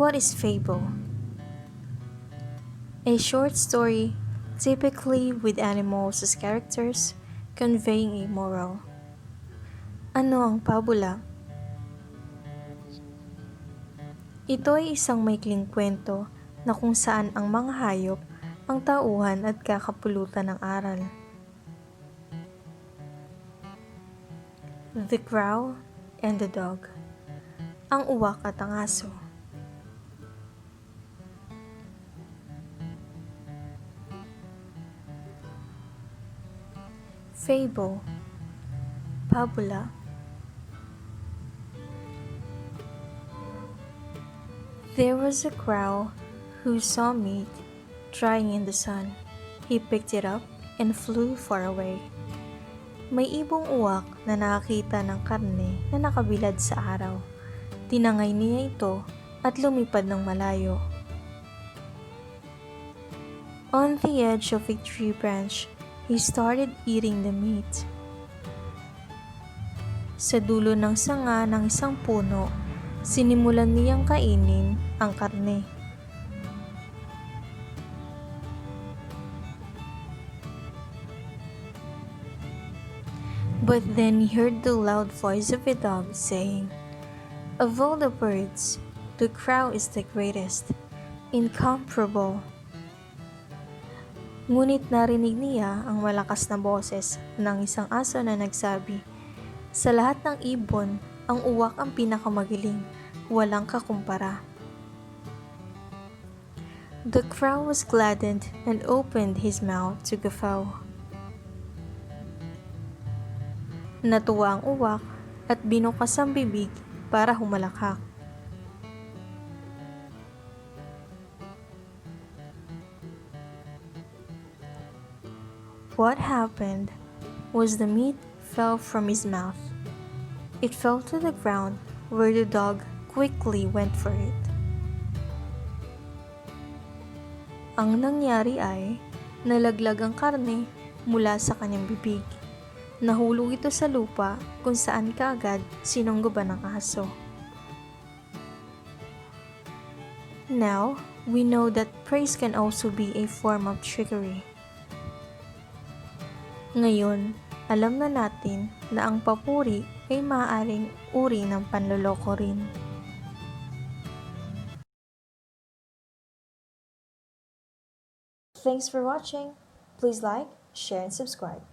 What is fable? A short story, typically with animals as characters, conveying a moral. Ano ang pabula? Ito ay isang maikling kwento na kung saan ang mga hayop ang tauhan at kakapulutan ng aral. The Crow and the Dog. Ang Uwak at Ang Aso. Fable. Pabula. There was a crow who saw meat drying in the sun. He picked it up and flew far away. May ibong uwak na nakakita ng karne na nakabilad sa araw. Tinangay niya ito at lumipad ng malayo. On the edge of a tree branch, he started eating the meat. Sa dulo ng sanga ng isang puno, sinimulan niyang kainin ang karne. But then he heard the loud voice of a dog saying, "Of all the birds, the crow is the greatest, incomparable." Ngunit narinig niya ang malakas na boses ng isang aso na nagsabi, "Sa lahat ng ibon, ang uwak ang pinakamagaling, walang kakumpara." The crow was gladdened and opened his mouth to guffaw. Natuwa ang uwak at binukas ang bibig para humalakhak. What happened was the meat fell from his mouth. It fell to the ground where the dog quickly went for it. Ang nangyari ay nalaglag ang karne mula sa kanyang bibig. Nahulog ito sa lupa kung saan kaagad sinungguban ng aso. Now, we know that praise can also be a form of trickery. Ngayon, alam na natin na ang papuri ay maaaring uri ng panloloko rin. Thanks for watching. Please like, share, and subscribe.